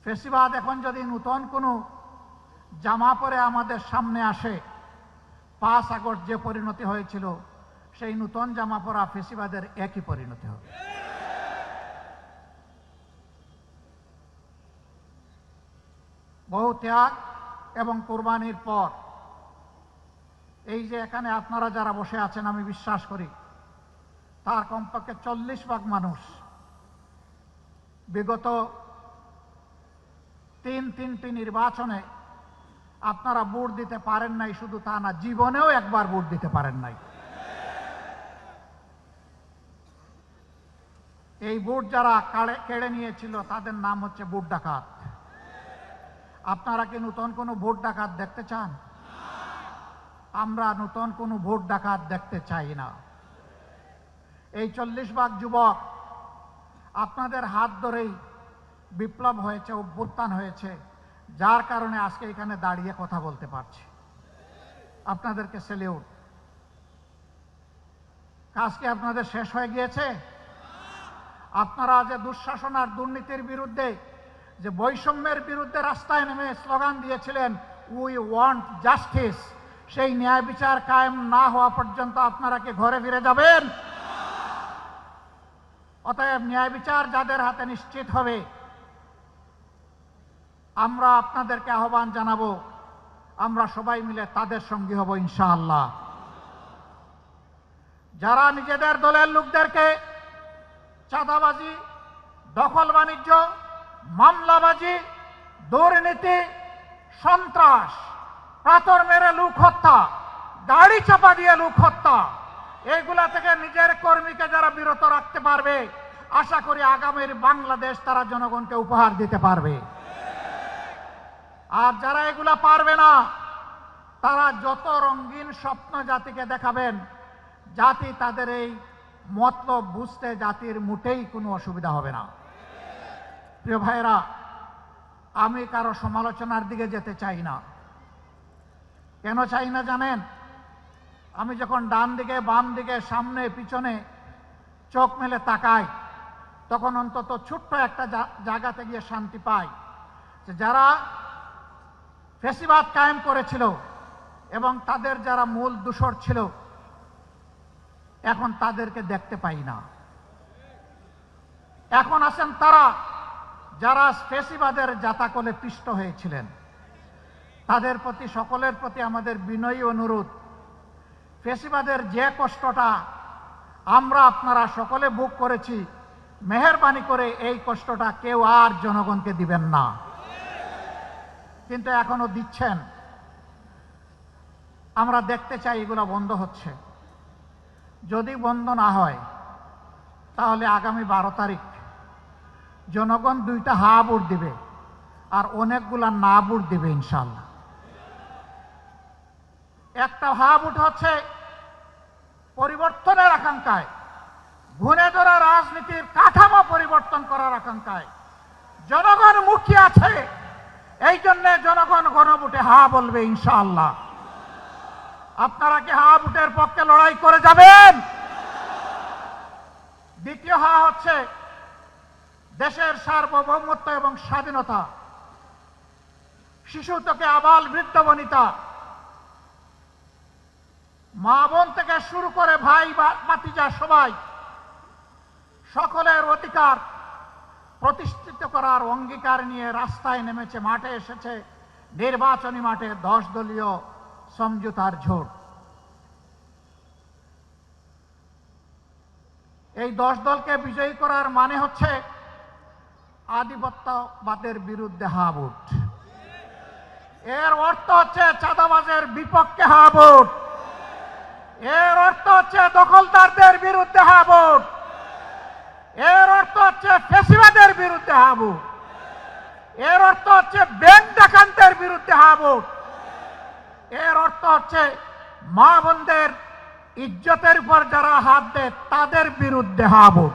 ফেসিবাদ এখন যদি নতুন কোনো জামা পরে আমাদের সামনে আসে, 5 আগস্ট যে পরিণতি হয়েছিল সেই নতুন জামা পরা ফেসিবাদের একই পরিণতি হবে। বহু ত্যাগ এবং কোরবানির পর এই যে এখানে আপনারা যারা বসে আছেন, আমি বিশ্বাস করি তার কমপক্ষে 40 ভাগ মানুষ বিগত 3টি নির্বাচনে আপনারা ভোট দিতে পারেন নাই। শুধু তা না, জীবনেও একবার ভোট দিতে পারেন নাই। এই ভোট যারা কেড়ে নিয়েছিল তাদের নাম হচ্ছে ভোট ডাকাত। আপনারা কি নতুন কোনো ভোট ডাকাত দেখতে চান? আমরা নতুন কোনো ভোট ডাকাত দেখতে চাই না। এই 40 ভাগ যুবক আপনাদের হাত ধরেই বিপ্লব হয়েছে, অভ্যুত্থান হয়েছে, যার কারণে আজকে এখানে দাঁড়িয়ে কথা বলতে পারছি। আপনাদেরকে স্যালিউট। কাজ কি আপনাদের শেষ হয়ে গিয়েছে? আপনারা যে দুঃশাসন আর দুর্নীতির বিরুদ্ধে, যে বৈষম্যের বিরুদ্ধে রাস্তায় নেমে স্লোগান দিয়েছিলেন, উই ওয়ান্ট জাস্টিস, সেই ন্যায় বিচার কায়েম না হওয়া পর্যন্ত আপনারা কি ঘরে ফিরে যাবেন? অতএব ন্যায় বিচার যাদের হাতে নিশ্চিত হবে, আমরা আপনাদেরকে আহ্বান জানাবো, আমরা সবাই মিলে তাদের সঙ্গী হব ইনশাআল্লাহ। যারা নিজেদের দলের লোকদেরকে চাঁদাবাজি, দখল বাণিজ্য, মামলাবাজি, দুর্নীতি, সন্ত্রাস, পাথর মেরে লোক হত্যা, গাড়ি চাপা দিয়ে লোক হত্যা, এইগুলা থেকে নিজের কর্মীকে যারা বিরত রাখতে পারবে, আশা করি আগামীর বাংলাদেশ তারা জনগণকে উপহার দিতে পারবে। আর যারা এগুলা পারবে না, তারা যত রঙিন স্বপ্ন জাতিকে দেখাবেন, জাতি তাদের এই মতলব বুঝতে জাতির মোটেই কোনো অসুবিধা হবে না। প্রিয় ভাইরা, আমি কারো সমালোচনার দিকে যেতে চাই না। কেন চাই না জানেন? আমি যখন ডান দিকে, বাম দিকে, সামনে পিছনে চোখ মেলে তাকাই, তখন অন্তত ছোট্ট একটা জায়গাতে গিয়ে শান্তি পাই যে যারা ফেসিবাদ কায়েম করেছিল এবং তাদের যারা মূল দূষর ছিল, এখন তাদেরকে দেখতে পাই না। এখন আছেন তারা যারা ফেসিবাদের জাতাকলে পিষ্ট হয়েছিলেন। তাদের প্রতি, সকলের প্রতি আমাদের বিনয়ী অনুরোধ, ফেসিবাদের যে কষ্টটা আমরা আপনারা সকলে ভোগ করেছি, মেহেরবানি করে এই কষ্টটা কেউ আর জনগণকে দিবেন না। কিন্তু এখনো দিচ্ছেন। আমরা দেখতে চাই এগুলো বন্ধ হচ্ছে। যদি বন্ধ না হয়, তাহলে আগামী 12 তারিখ জনগণ 2টা হা ভোট দিবে আর অনেকগুলা না ভোট দিবে ইনশাআল্লাহ। একটা হা ভোট হচ্ছে পরিবর্তনের আকাঙ্ক্ষায়, ঘুরে ধরা রাজনীতির কাঠামো পরিবর্তন করার আকাঙ্ক্ষায় জনগণ মুখিয়ে আছে। এই জন্য জনগণ গণভোটে হা বলবে ইনশাআল্লাহ। আপনারা কি হা ভোটের পক্ষে লড়াই করে যাবেন? দ্বিতীয় হা হচ্ছে দেশের সার্বভৌমত্ব এবং স্বাধীনতা। শিশু থেকে আবাল বৃদ্ধ বনিতা, মা বোন থেকে শুরু করে ভাই ভাতিজা সবাই, সকলের অধিকার প্রতিষ্ঠিত করার অঙ্গীকার নিয়ে রাস্তায় নেমেছে, মাঠে এসেছে। নির্বাচনী মাঠে 10 দলীয় সমঝোতার জোট। এই 10 দলকে বিজয়ী করার মানে হচ্ছে আধিপত্যবাদের বিরুদ্ধে হা ভোট। এর অর্থ হচ্ছে চাঁদাবাজের বিপক্ষে হা ভোট। এর অর্থ হচ্ছে দখলদারদের বিরুদ্ধে হা ভোট। এর অর্থ হচ্ছে ফেসিবাদের বিরুদ্ধে হা ভোট। এর অর্থ হচ্ছে ব্যাংক ডাকাতদের বিরুদ্ধে হা ভোট। এর অর্থ হচ্ছে মা বোনদের ইজ্জতের উপর যারা হাত দেয় তাদের বিরুদ্ধে হা ভোট।